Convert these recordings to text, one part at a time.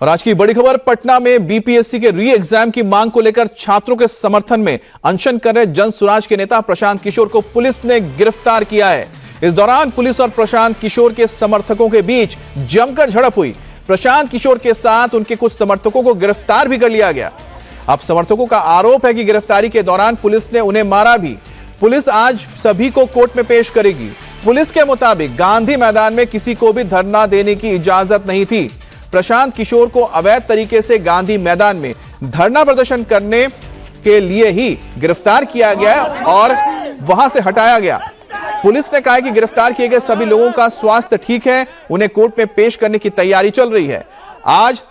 और आज की बड़ी खबर, पटना में बीपीएससी के री एग्जाम की मांग को लेकर छात्रों के समर्थन में अनशन कर रहे जन सुराज के नेता प्रशांत किशोर को पुलिस ने गिरफ्तार किया है। इस दौरान पुलिस और प्रशांत किशोर के समर्थकों के बीच जमकर झड़प हुई। प्रशांत किशोर के साथ उनके कुछ समर्थकों को गिरफ्तार भी कर लिया गया। अब समर्थकों का आरोप है कि गिरफ्तारी के दौरान पुलिस ने उन्हें मारा भी। पुलिस आज सभी को कोर्ट में पेश करेगी। पुलिस के मुताबिक गांधी मैदान में किसी को भी धरना देने की इजाजत नहीं थी। प्रशांत किशोर को अवैध तरीके से गांधी मैदान में धरना प्रदर्शन करने के लिए ही गिरफ्तार किया गया और वहां से हटाया गया। पुलिस ने कहा कि गिरफ्तार किए गए सभी लोगों का स्वास्थ्य ठीक है, उन्हें कोर्ट में पेश करने की तैयारी चल रही है। आज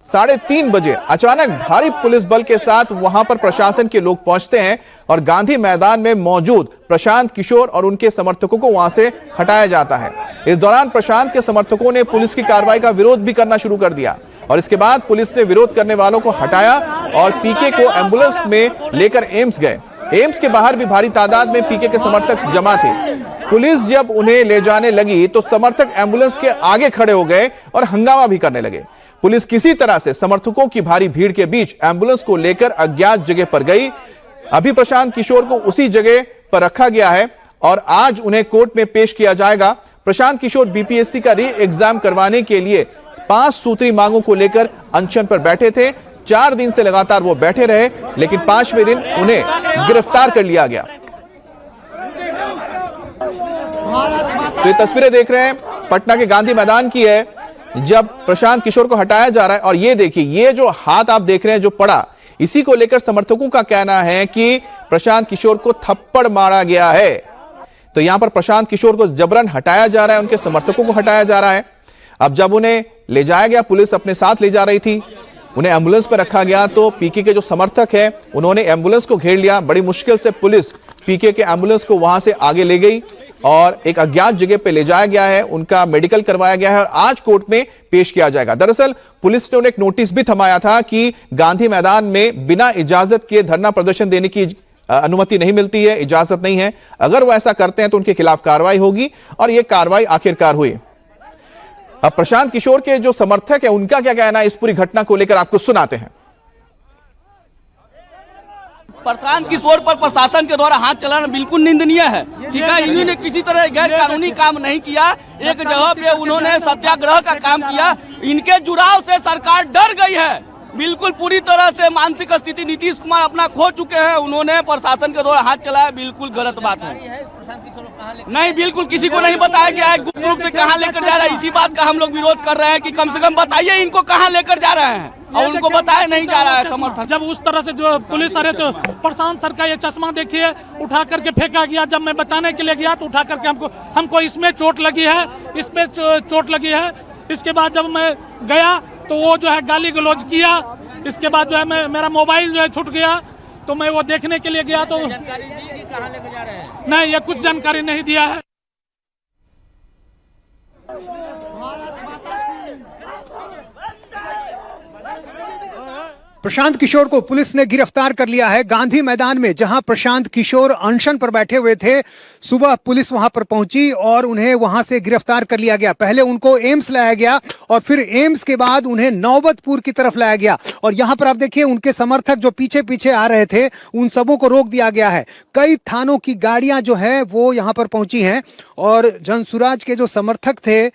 3:30 बजे अचानक भारी पुलिस बल के साथ वहां पर प्रशासन के लोग पहुंचते हैं और गांधी मैदान में मौजूद प्रशांत किशोर और उनके समर्थकों को वहां से हटाया जाता है। इस दौरान प्रशांत के समर्थकों ने पुलिस की कार्रवाई का विरोध भी करना शुरू कर दिया और इसके बाद पुलिस ने विरोध करने वालों को हटाया और पीके को एम्बुलेंस में लेकर एम्स गए। एम्स के बाहर भी भारी तादाद में पीके के समर्थक जमा थे। पुलिस जब उन्हें ले जाने लगी तो समर्थक एम्बुलेंस के आगे खड़े हो गए और हंगामा भी करने लगे। पुलिस किसी तरह से समर्थकों की भारी भीड़ के बीच एम्बुलेंस को लेकर अज्ञात जगह पर गई। अभी प्रशांत किशोर को उसी जगह पर रखा गया है और आज उन्हें कोर्ट में पेश किया जाएगा। प्रशांत किशोर बीपीएससी का री एग्जाम करवाने के लिए 5 सूत्री मांगों को लेकर अनशन पर बैठे थे। 4 दिन से लगातार वो बैठे रहे, लेकिन 5वें दिन उन्हें गिरफ्तार कर लिया गया। तो ये तस्वीरें देख रहे हैं पटना के गांधी मैदान की है, जब प्रशांत किशोर को हटाया जा रहा है। और ये देखिए, ये जो हाथ आप देख रहे हैं जो पड़ा, इसी को लेकर समर्थकों का कहना है कि प्रशांत किशोर को थप्पड़ मारा गया है। तो यहां पर प्रशांत किशोर को जबरन हटाया जा रहा है, उनके समर्थकों को हटाया जा रहा है। अब जब उन्हें ले जाया गया, पुलिस अपने साथ ले जा रही थी, उन्हें एम्बुलेंस पर रखा गया तो पीके के जो समर्थक हैं उन्होंने एम्बुलेंस को घेर लिया। बड़ी मुश्किल से पुलिस पीके के एम्बुलेंस को वहां से आगे ले गई और एक अज्ञात जगह पे ले जाया गया है। उनका मेडिकल करवाया गया है और आज कोर्ट में पेश किया जाएगा। दरअसल पुलिस ने उन्हें एक नोटिस भी थमाया था कि गांधी मैदान में बिना इजाजत के धरना प्रदर्शन देने की अनुमति नहीं मिलती है, इजाजत नहीं है। अगर वो ऐसा करते हैं तो उनके खिलाफ कार्रवाई होगी और यह कार्रवाई आखिरकार हुई। अब प्रशांत किशोर के जो समर्थक है उनका क्या कहना है इस पूरी घटना को लेकर, आपको सुनाते हैं। प्रशांत किशोर पर प्रशासन के द्वारा हाथ चलाना बिल्कुल निंदनीय है। ठीक है, इन्होंने किसी तरह गैर कानूनी काम नहीं किया। एक जगह पे उन्होंने सत्याग्रह का काम किया। इनके जुड़ाव से सरकार डर गई है। बिल्कुल पूरी तरह से मानसिक स्थिति नीतीश कुमार अपना खो चुके हैं। उन्होंने प्रशासन के द्वारा हाथ चलाया, बिल्कुल गलत बात है। नहीं, बिल्कुल किसी को नहीं बताया गया है गुप्त रूप से कहाँ लेकर जा रहा है। इसी बात का हम लोग विरोध कर रहे हैं कि कम से कम बताइए इनको कहाँ लेकर जा रहे हैं, और उनको बताया नहीं जा रहा है समर्थन। जब उस तरह से जो पुलिस अरे तो प्रशांत सर का ये चश्मा देखिए उठा करके फेंका गया। जब मैं बचाने के लिए गया तो उठा करके हमको इसमें चोट लगी है, इसमें चोट लगी है। इसके बाद जब मैं गया तो वो जो है गाली गलौज किया। इसके बाद जो है मेरा मोबाइल जो है छूट गया, तो मैं वो देखने के लिए गया तो जानकारी दी कि कहाँ लेकर जा रहे हैं। नहीं, ये कुछ जानकारी नहीं दिया है। प्रशांत किशोर को पुलिस ने गिरफ्तार कर लिया है गांधी मैदान में, जहां प्रशांत किशोर अनशन पर बैठे हुए थे। सुबह पुलिस वहां पर पहुंची और उन्हें वहां से गिरफ्तार कर लिया गया। पहले उनको एम्स लाया गया और फिर एम्स के बाद उन्हें नौबतपुर की तरफ लाया गया। और यहां पर आप देखिए, उनके समर्थक जो पीछे पीछे आ रहे थे उन सबों को रोक दिया गया है। कई थानों की गाड़ियां जो है वो यहां पर पहुंची हैं और जनसुराज के जो समर्थक थे,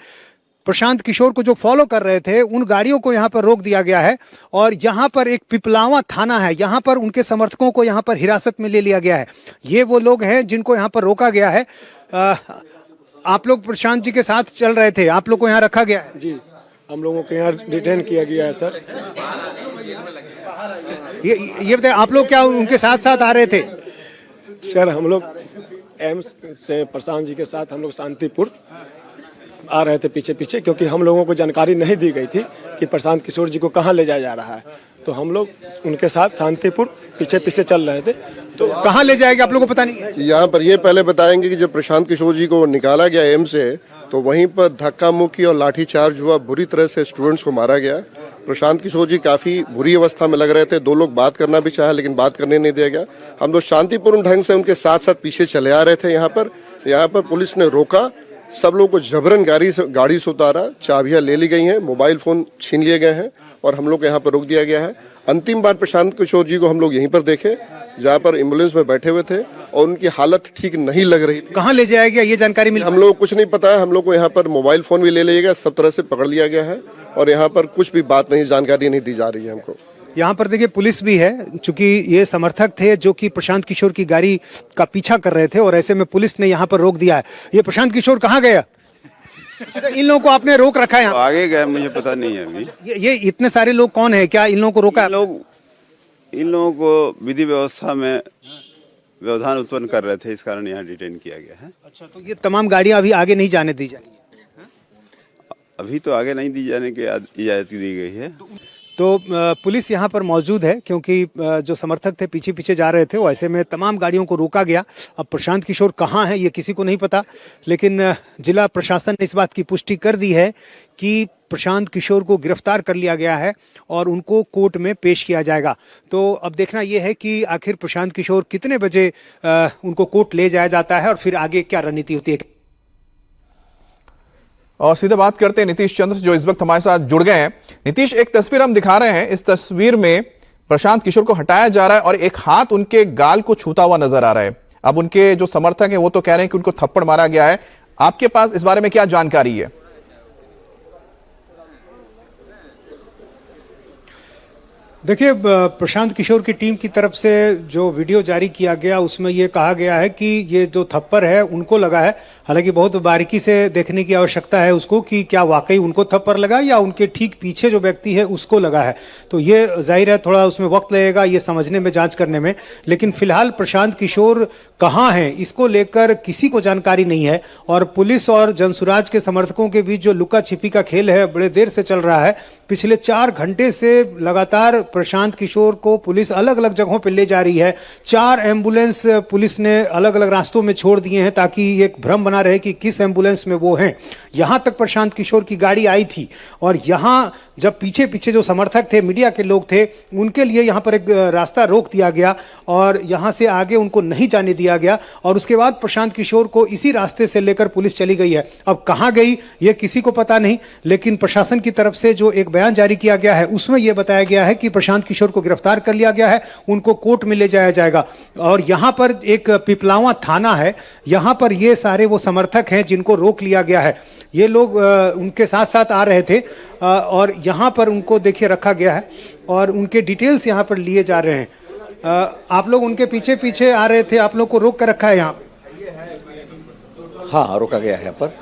प्रशांत किशोर को जो फॉलो कर रहे थे, उन गाड़ियों को यहां पर रोक दिया गया है। और यहां पर एक पिपलावा थाना है, यहां पर उनके समर्थकों को यहां पर हिरासत में ले लिया गया है। ये वो लोग हैं जिनको यहां पर रोका गया है। आप लोग प्रशांत जी के साथ चल रहे थे, आप लोग को यहां रखा गया है? जी, हम लोगों को यहाँ डिटेन किया गया है सर। ये बताइए, आप लोग क्या उनके साथ साथ आ रहे थे? सर, हम लोग एम्स से प्रशांत जी के साथ हम लोग शांतिपुर आ रहे थे पीछे पीछे, क्योंकि हम लोगों को जानकारी नहीं दी गई थी कि प्रशांत किशोर जी को कहाँ ले जाया जा रहा है। तो हम लोग उनके साथ शांतिपुर पीछे पीछे चल रहे थे। तो कहाँ ले जाएगा आप लोगों को पता नहीं है? यहाँ पर ये पहले बताएंगे कि जब प्रशांत किशोर जी को निकाला गया एम्स से, तो वहीं पर धक्का मुक्की और लाठीचार्ज हुआ। बुरी तरह से स्टूडेंट्स को मारा गया। प्रशांत किशोर जी काफी बुरी अवस्था में लग रहे थे। 2 लोग बात करना भी चाहे, लेकिन बात करने नहीं दिया गया। हम लोग शांतिपूर्ण ढंग से उनके साथ साथ पीछे चले आ रहे थे। यहाँ पर पुलिस ने रोका सब लोग को जबरन गाड़ी से उतारा, चाबियां ले ली गई हैं, मोबाइल फोन छीन लिए गए हैं और हम लोग को यहाँ पर रोक दिया गया है। अंतिम बार प्रशांत किशोर जी को हम लोग यहीं पर देखे जहाँ पर एम्बुलेंस में बैठे हुए थे और उनकी हालत ठीक नहीं लग रही थी। कहाँ ले जाया गया ये जानकारी मिली? हम लोग को कुछ नहीं पता है। हम लोग को यहाँ पर मोबाइल फोन भी ले लिया गया, सब तरह से पकड़ लिया गया है और यहाँ पर कुछ भी बात नहीं, जानकारी नहीं दी जा रही है हमको। यहाँ पर देखिए पुलिस भी है, चूंकि ये समर्थक थे जो कि प्रशांत किशोर की गाड़ी का पीछा कर रहे थे और ऐसे में पुलिस ने यहाँ पर रोक दिया है। ये प्रशांत किशोर कहाँ गया? अच्छा, इन लोगों को आपने रोक रखा है यहाँ? आगे गए मुझे पता नहीं है अभी। ये इतने सारे लोग कौन है, क्या इन लोगों को रोका? इन लोगों को विधि व्यवस्था में व्यवधान उत्पन्न कर रहे थे, इस कारण यहाँ डिटेन किया गया है। अच्छा, तो ये तमाम गाड़ियां अभी आगे नहीं जाने दी जाएंगी? अभी तो आगे नहीं दी जाने की इजाजत दी गई है। तो पुलिस यहाँ पर मौजूद है क्योंकि जो समर्थक थे पीछे पीछे जा रहे थे, ऐसे में तमाम गाड़ियों को रोका गया। अब प्रशांत किशोर कहाँ है ये किसी को नहीं पता, लेकिन जिला प्रशासन ने इस बात की पुष्टि कर दी है कि प्रशांत किशोर को गिरफ्तार कर लिया गया है और उनको कोर्ट में पेश किया जाएगा। तो अब देखना यह है कि आखिर प्रशांत किशोर कितने बजे उनको कोर्ट ले जाया जाता है और फिर आगे क्या रणनीति होती है। और सीधे बात करते हैं नीतीश चंद्र जो इस वक्त हमारे साथ जुड़ गए हैं। नीतीश, एक तस्वीर हम दिखा रहे हैं, इस तस्वीर में प्रशांत किशोर को हटाया जा रहा है और एक हाथ उनके गाल को छूता हुआ नजर आ रहा है। अब उनके जो समर्थक हैं वो तो कह रहे हैं कि उनको थप्पड़ मारा गया है। आपके पास इस बारे में क्या जानकारी है? देखिए, प्रशांत किशोर की टीम की तरफ से जो वीडियो जारी किया गया उसमें ये कहा गया है कि ये जो थप्पड़ है उनको लगा है। हालांकि बहुत बारीकी से देखने की आवश्यकता है उसको कि क्या वाकई उनको थप्पड़ लगा या उनके ठीक पीछे जो व्यक्ति है उसको लगा है। तो ये जाहिर है थोड़ा उसमें वक्त लगेगा ये समझने में, जांच करने में। लेकिन फिलहाल प्रशांत किशोर कहाँ हैं इसको लेकर किसी को जानकारी नहीं है और पुलिस और जनसुराज के समर्थकों के बीच जो लुका छिपी का खेल है बड़े देर से चल रहा है। पिछले 4 घंटे से लगातार प्रशांत किशोर को पुलिस अलग अलग जगहों पर ले जा रही है। 4 एम्बुलेंस पुलिस ने अलग अलग रास्तों में छोड़ दिए हैं ताकि एक भ्रम बना रहे कि किस एम्बुलेंस में वो हैं। यहां तक प्रशांत किशोर की गाड़ी आई थी और यहां जब पीछे पीछे जो समर्थक थे, मीडिया के लोग थे, उनके लिए यहां पर एक रास्ता रोक दिया गया और यहां से आगे उनको नहीं जाने दिया गया और उसके बाद प्रशांत किशोर को इसी रास्ते से लेकर पुलिस चली गई है। अब कहां गई ये किसी को पता नहीं, लेकिन प्रशासन की तरफ से जो एक बयान जारी किया गया है उसमें यह बताया गया है कि प्रशांत किशोर को गिरफ्तार कर लिया गया है, उनको कोर्ट में ले जाया जाएगा। और यहां पर एक पिपलावा थाना है, यहां पर ये सारे वो समर्थक हैं जिनको रोक लिया गया है। ये लोग उनके साथ साथ आ रहे थे और यहाँ पर उनको देखिए रखा गया है और उनके डिटेल्स यहाँ पर लिए जा रहे हैं। आप लोग उनके पीछे पीछे आ रहे थे, आप लोग को रोक कर रखा है यहाँ? हाँ, रोका गया है। यहाँ पर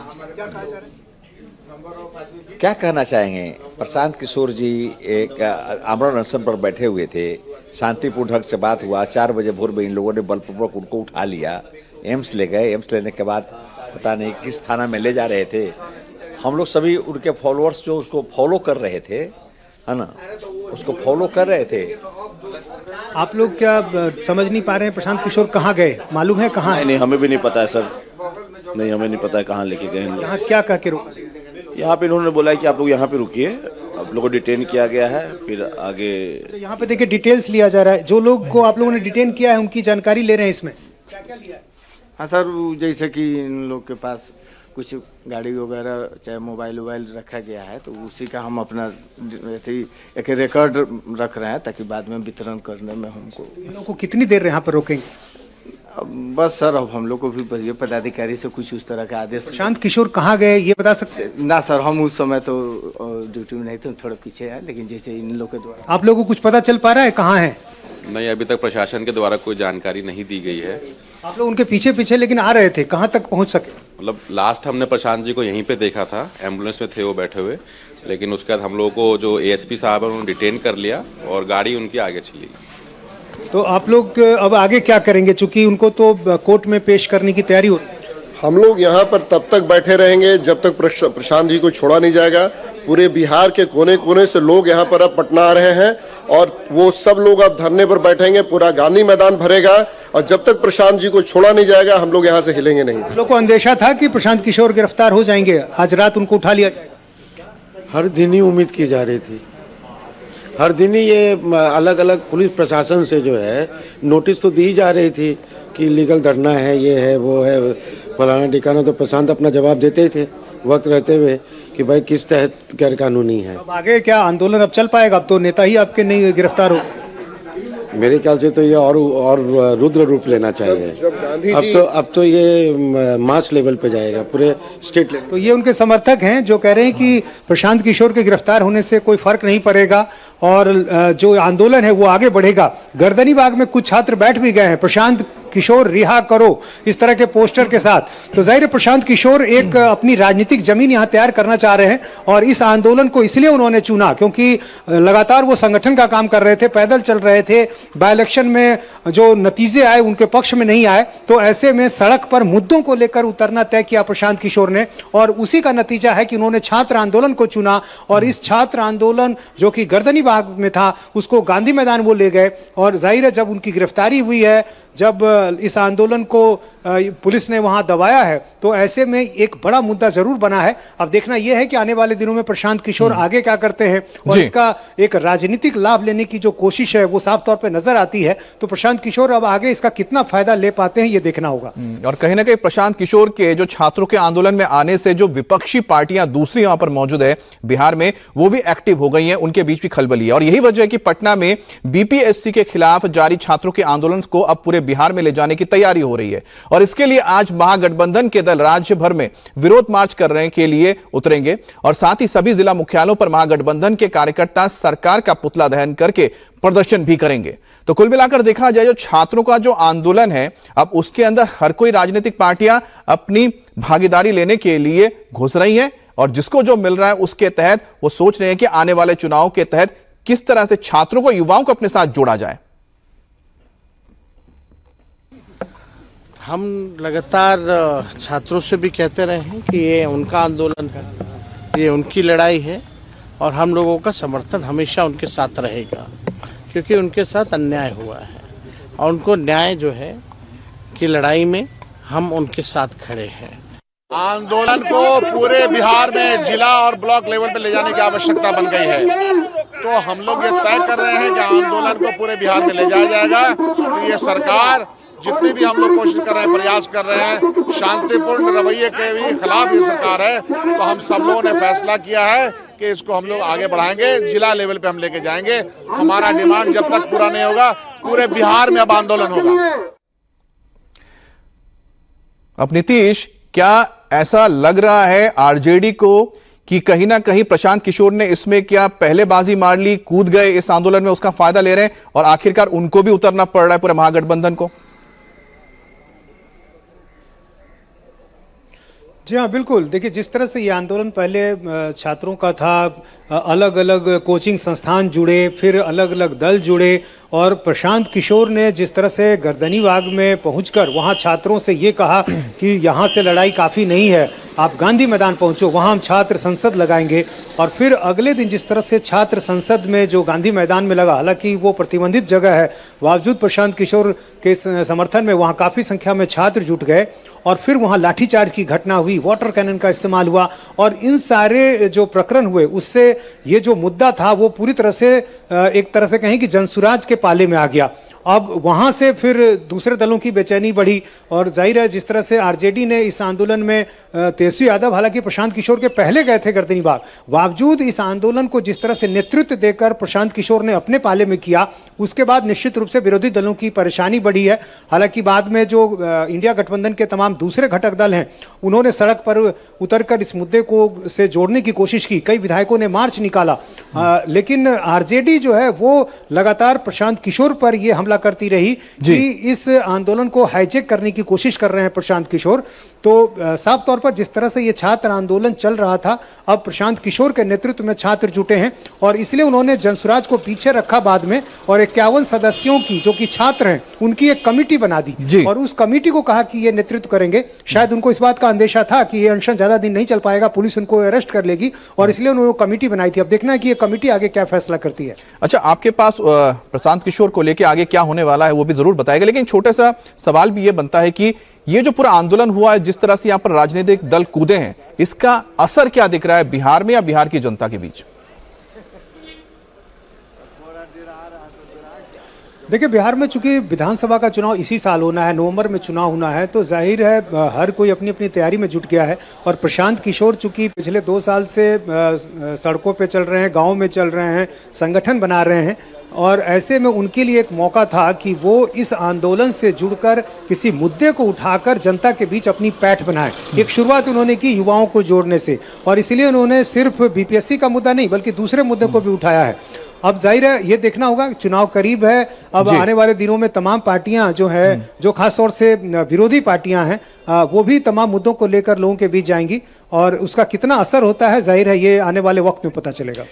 क्या कहना चाहेंगे? प्रशांत किशोर जी एक आमरण अनशन पर बैठे हुए थे, शांतिपूर्ण ढंग से बात हुआ। 4 बजे भोर में इन लोगों ने बलपूर्वक उनको उठा लिया, एम्स ले गए। एम्स लेने के बाद पता नहीं किस थाना में ले जा रहे थे। हम लोग सभी उनके फॉलोअर्स जो उसको फॉलो कर रहे थे, है ना, उसको फॉलो कर रहे थे। आप लोग क्या समझ नहीं पा रहे हैं प्रशांत किशोर कहाँ गए? मालूम है कहाँ? नहीं, हमें भी नहीं पता है सर, नहीं हमें नहीं पता है कहाँ लेके गए हैं। यहाँ क्या कह के रोका? यहाँ पे इन्होंने बोला है कि आप लोग यहाँ पे रुकिए, आप लोगों को डिटेन किया गया है, फिर आगे। तो यहाँ पे देखिए डिटेल्स लिया जा रहा है। जो लोग को आप लोगों ने डिटेन किया है उनकी जानकारी ले रहे हैं इसमें। क्या क्या लिया है? हाँ सर, जैसे कि इन लोग के पास कुछ गाड़ी वगैरह चाहे मोबाइल वोबाइल रखा गया है तो उसी का हम अपना एक रिकॉर्ड रख रहे हैं ताकि बाद में वितरण करने में हमको। इन लोगों को कितनी देर यहाँ पर रोकेंगे? बस सर, अब हम लोग को भी पदाधिकारी से कुछ उस तरह का आदेश। प्रशांत किशोर कहाँ गए ये बता सकते? ना सर, हम उस समय तो ड्यूटी में नहीं थे, थोड़ा पीछे है, लेकिन जैसे इन लोग के द्वारा। आप लोगों को कुछ पता चल पा रहा है कहाँ है? नहीं, अभी तक प्रशासन के द्वारा कोई जानकारी नहीं दी गई है। आप लोग उनके पीछे पीछे लेकिन आ रहे थे, कहाँ तक पहुँच सके? मतलब लास्ट हमने प्रशांत जी को यहीं पे देखा था, एम्बुलेंस में थे वो बैठे हुए, लेकिन उसके बाद हम लोगों को जो एएसपी साहब है उन्होंने डिटेन कर लिया और गाड़ी उनकी आगे चली गई। तो आप लोग अब आगे क्या करेंगे, चूंकि उनको तो कोर्ट में पेश करने की तैयारी हो? हम लोग यहाँ पर तब तक बैठे रहेंगे जब तक प्रशांत जी को छोड़ा नहीं जाएगा। पूरे बिहार के कोने कोने से लोग यहाँ पर अब पटना आ रहे हैं और वो सब लोग अब धरने पर बैठेंगे, पूरा गांधी मैदान भरेगा और जब तक प्रशांत जी को छोड़ा नहीं जाएगा हम लोग यहाँ से हिलेंगे नहीं। लोगों को अंदेशा था कि प्रशांत किशोर गिरफ्तार हो जाएंगे, आज रात उनको उठा लिया जाएगा। हर दिन ही उम्मीद की जा रही थी, हर दिन ही ये अलग अलग पुलिस प्रशासन से जो है नोटिस तो दी जा रही थी कि लीगल धरना है, ये है वो है, फलाना ठिकाना, तो प्रशांत अपना जवाब देते ही थे वक्त रहते हुए कि भाई किस तहत गैर कानूनी है। अब आगे क्या आंदोलन अब चल पाएगा? अब तो नेता ही आपके नहीं गिरफ्तार हो। मेरे ख्याल से तो ये और रुद्र रूप लेना चाहिए। अब तो ये मास लेवल पे जाएगा, पूरे स्टेट लेवल। तो ये उनके समर्थक हैं जो कह रहे हैं कि प्रशांत किशोर के गिरफ्तार होने से कोई फर्क नहीं पड़ेगा और जो आंदोलन है वो आगे बढ़ेगा। गर्दनी बाग में कुछ छात्र बैठ भी गए हैं, प्रशांत किशोर रिहा करो, इस तरह के पोस्टर के साथ। तो जाहिर है प्रशांत किशोर एक अपनी राजनीतिक जमीन यहां तैयार करना चाह रहे हैं और इस आंदोलन को इसलिए उन्होंने चुना क्योंकि लगातार वो संगठन का काम कर रहे थे, पैदल चल रहे थे, बाय इलेक्शन में जो नतीजे आए उनके पक्ष में नहीं आए, तो ऐसे में सड़क पर मुद्दों को लेकर उतरना तय किया प्रशांत किशोर ने और उसी का नतीजा है कि उन्होंने छात्र आंदोलन को चुना और इस छात्र आंदोलन जो कि गर्दनी बाग में था उसको गांधी मैदान वो ले गए। और जाहिर है जब उनकी गिरफ्तारी हुई है, जब इस आंदोलन को पुलिस ने वहां दबाया है, तो ऐसे में एक बड़ा मुद्दा जरूर बना है। अब देखना यह है कि आने वाले दिनों में प्रशांत किशोर आगे क्या करते हैं और इसका एक राजनीतिक लाभ लेने की जो कोशिश है वो साफ तौर पे नजर आती है। तो प्रशांत किशोर अब आगे इसका कितना फायदा ले पाते हैं ये देखना होगा। और कहीं ना कहीं प्रशांत किशोर के जो छात्रों के आंदोलन में आने से जो विपक्षी पार्टियां दूसरी वहां पर मौजूद है बिहार में, वो भी एक्टिव हो गई हैं, उनके बीच भी खलबली है। और यही वजह है कि पटना में बीपीएससी के खिलाफ जारी छात्रों के आंदोलन को अब पूरे बिहार में ले जाने की तैयारी हो रही है और इसके लिए आज महागठबंधन के दल राज्य भर में विरोध मार्च करने के लिए उतरेंगे और साथ ही सभी जिला मुख्यालयों पर महागठबंधन के कार्यकर्ता सरकार का पुतला दहन करके प्रदर्शन भी करेंगे। तो कुल मिलाकर देखा जाए जो छात्रों का जो आंदोलन है अब उसके अंदर हर कोई राजनीतिक पार्टियां अपनी भागीदारी लेने के लिए घुस रही हैं और जिसको जो मिल रहा है उसके तहत वो सोच रहे हैं कि आने वाले चुनाव के तहत किस तरह से छात्रों को, युवाओं को अपने साथ जोड़ा जाए। हम लगातार छात्रों से भी कहते रहे हैं कि ये उनका आंदोलन है, ये उनकी लड़ाई है और हम लोगों का समर्थन हमेशा उनके साथ रहेगा क्योंकि उनके साथ अन्याय हुआ है और उनको न्याय जो है की लड़ाई में हम उनके साथ खड़े हैं। आंदोलन को पूरे बिहार में जिला और ब्लॉक लेवल पे ले जाने की आवश्यकता बन गई है, तो हम लोग ये तय कर रहे हैं कि आंदोलन को पूरे बिहार में ले जाया जाएगा। तो ये सरकार जितने भी हम लोग कोशिश कर रहे हैं, प्रयास कर रहे हैं, शांतिपूर्ण रवैये के भी खिलाफ ये सरकार है, तो हम सब लोगों ने फैसला किया है कि इसको हम लोग आगे बढ़ाएंगे, जिला लेवल पे हम लेके जाएंगे। हमारा डिमांड जब तक पूरा नहीं होगा पूरे बिहार में अब आंदोलन होगा। अब नीतीश, क्या ऐसा लग रहा है आरजेडी को कि कहीं ना कहीं प्रशांत किशोर ने इसमें क्या पहले बाजी मार ली, कूद गए इस आंदोलन में, उसका फायदा ले रहे हैं और आखिरकार उनको भी उतरना पड़ रहा है पूरे महागठबंधन को? जी हाँ, बिल्कुल। देखिए, जिस तरह से ये आंदोलन पहले छात्रों का था, अलग अलग कोचिंग संस्थान जुड़े, फिर अलग अलग दल जुड़े और प्रशांत किशोर ने जिस तरह से गर्दनी बाग में पहुंचकर वहां छात्रों से ये कहा कि यहां से लड़ाई काफ़ी नहीं है, आप गांधी मैदान पहुंचो, वहां हम छात्र संसद लगाएंगे। और फिर अगले दिन जिस तरह से छात्र संसद में जो गांधी मैदान में लगा, हालांकि वो प्रतिबंधित जगह है, बावजूद प्रशांत किशोर के समर्थन में वहां काफ़ी संख्या में छात्र जुट गए और फिर वहां लाठीचार्ज की घटना हुई, वाटर कैनन का इस्तेमाल हुआ और इन सारे जो प्रकरण हुए उससे ये जो मुद्दा था वो पूरी तरह से एक तरह से कहें कि जनसुराज के पाले में आ गया। अब वहां से फिर दूसरे दलों की बेचैनी बढ़ी और जाहिर है जिस तरह से आरजेडी ने इस आंदोलन में तेजस्वी यादव हालांकि प्रशांत किशोर के पहले गए थे गर्दनी बाग, बावजूद इस आंदोलन को जिस तरह से नेतृत्व देकर प्रशांत किशोर ने अपने पाले में किया, उसके बाद निश्चित रूप से विरोधी दलों की परेशानी बढ़ी है। हालांकि बाद में जो इंडिया गठबंधन के तमाम दूसरे घटक दल हैं उन्होंने सड़क पर उतरकर इस मुद्दे को से जोड़ने की कोशिश की, कई विधायकों ने मार्च निकाला, लेकिन आरजेडी जो है वो लगातार प्रशांत किशोर पर यह हमला करती रही कि इस आंदोलन को हाईजैक करने की कोशिश कर रहे हैं प्रशांत किशोर। तो साफ तौर पर जिस तरह से ये छात्र आंदोलन चल रहा था, अब प्रशांत किशोर के नेतृत्व में छात्र जुटे हैं और इसलिए उन्होंने जनसुराज को पीछे रखा बाद में और 51 सदस्यों की जो कि छात्र हैं उनकी एक कमेटी बना दी और उस कमेटी को कहा कि ये नेतृत्व करेंगे। शायद उनको इस बात का अंदेशा था कि ये अनशन ज्यादा दिन नहीं चल पाएगा, पुलिस उनको अरेस्ट कर लेगी और इसलिए उन्होंने कमेटी बनाई थी। अब देखना है कि ये कमेटी आगे क्या फैसला करती है। अच्छा, आपके पास प्रशांत किशोर को लेकर आगे क्या होने वाला है वो भी जरूर बताएगा, लेकिन छोटा सा सवाल भी ये बनता है कि ये जो पूरा आंदोलन हुआ है, जिस तरह से यहाँ पर राजनीतिक दल कूदे हैं, इसका असर क्या दिख रहा है बिहार में या बिहार की जनता के बीच? देखिए, बिहार में चूंकि विधानसभा का चुनाव इसी साल होना है, नवंबर में चुनाव होना है, तो जाहिर है हर कोई अपनी अपनी तैयारी में जुट गया है। और प्रशांत किशोर चूंकि पिछले 2 साल से सड़कों पे चल रहे हैं, गांव में चल रहे हैं, संगठन बना रहे हैं, और ऐसे में उनके लिए एक मौका था कि वो इस आंदोलन से जुड़कर किसी मुद्दे को उठाकर जनता के बीच अपनी पैठ बनाए। एक शुरुआत उन्होंने की युवाओं को जोड़ने से, और इसलिए उन्होंने सिर्फ बीपीएससी का मुद्दा नहीं बल्कि दूसरे मुद्दे को भी उठाया है। अब जाहिर है ये देखना होगा, चुनाव करीब है, अब आने वाले दिनों में तमाम पार्टियां जो है, जो खासतौर से विरोधी पार्टियां हैं, वो भी तमाम मुद्दों को लेकर लोगों के बीच जाएंगी, और उसका कितना असर होता है जाहिर है ये आने वाले वक्त में पता चलेगा।